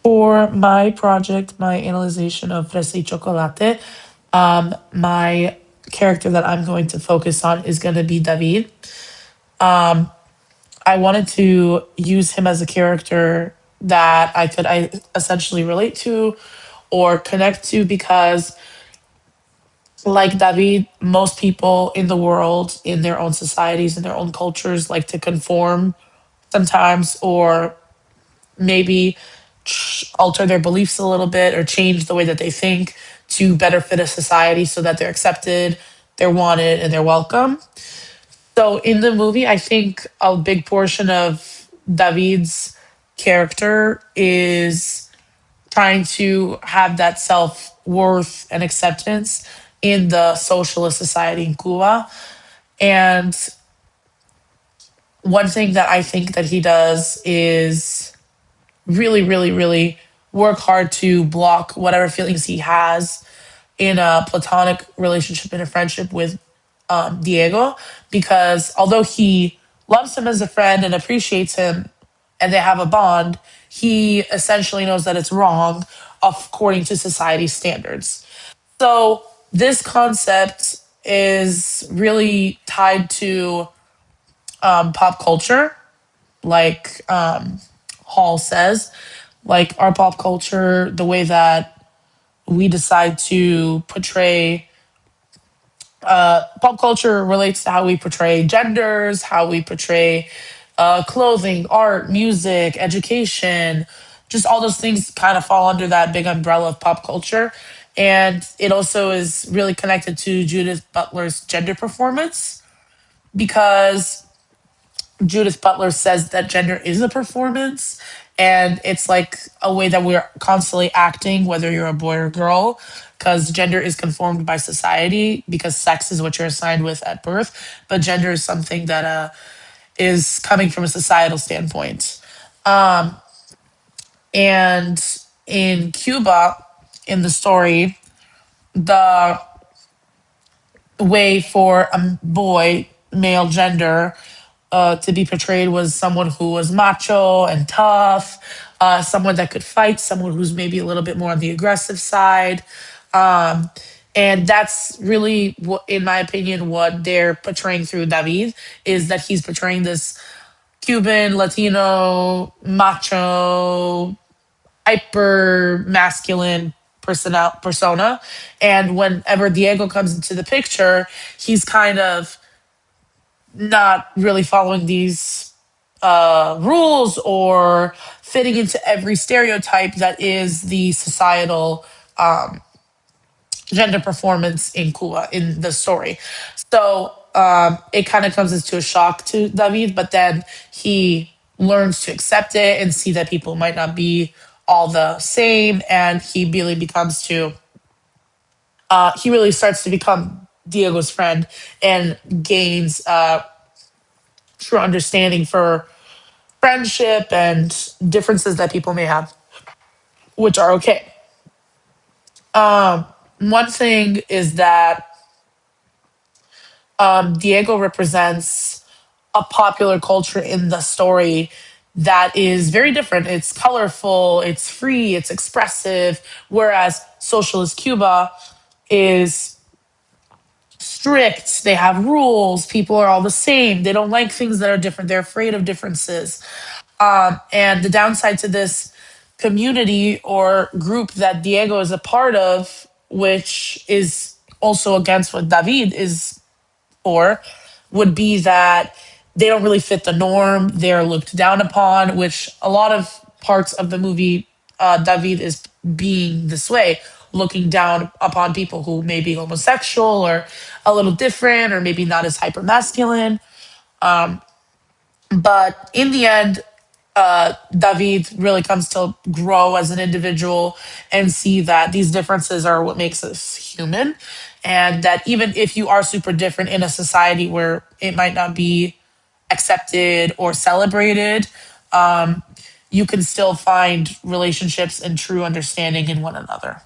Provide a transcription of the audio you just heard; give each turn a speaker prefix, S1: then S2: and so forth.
S1: For my project, my analyzation of Fresa y Chocolate, my character that I'm going to focus on is going to be David. I wanted to use him as a character that I essentially relate to or connect to because, like David, most people in the world, in their own societies, in their own cultures, like to conform sometimes, or maybe alter their beliefs a little bit or change the way that they think to better fit a society so that they're accepted, they're wanted, and they're welcome. So in the movie, I think a big portion of David's character is trying to have that self worth and acceptance in the socialist society in Cuba. And one thing that I think that he does is really, really, really work hard to block whatever feelings he has in a platonic relationship, in a friendship with Diego, because although he loves him as a friend and appreciates him and they have a bond, he essentially knows that it's wrong according to society's standards. So this concept is really tied to pop culture, like Hall says, like our pop culture, the way that we decide to portray pop culture relates to how we portray genders, how we portray clothing, art, music, education, just all those things kind of fall under that big umbrella of pop culture. And it also is really connected to Judith Butler's gender performance because Judith Butler says that gender is a performance and it's like a way that we're constantly acting, whether you're a boy or girl, because gender is conformed by society because sex is what you're assigned with at birth, but gender is something that is coming from a societal standpoint. And in Cuba, in the story, the way for a boy, male gender, to be portrayed was someone who was macho and tough, someone that could fight, someone who's maybe a little bit more on the aggressive side. Um, and that's really, in my opinion, what they're portraying through David is that he's portraying this Cuban, Latino, macho, hyper masculine persona. And whenever Diego comes into the picture, he's kind of not really following these rules or fitting into every stereotype that is the societal gender performance in Cuba in the story. So it kind of comes as to a shock to David, but then he learns to accept it and see that people might not be all the same, and he really starts to become Diego's friend and gains true understanding for friendship and differences that people may have, which are okay. One thing is that Diego represents a popular culture in the story that is very different. It's colorful, it's free, it's expressive, whereas socialist Cuba is strict. They have rules. People are all the same. They don't like things that are different. They're afraid of differences. And the downside to this community or group that Diego is a part of, which is also against what David is for, would be that they don't really fit the norm. They're looked down upon, which a lot of parts of the movie, David is being this way, looking down upon people who may be homosexual or a little different or maybe not as hyper masculine. But in the end, David really comes to grow as an individual and see that these differences are what makes us human. And that even if you are super different in a society where it might not be accepted or celebrated, you can still find relationships and true understanding in one another.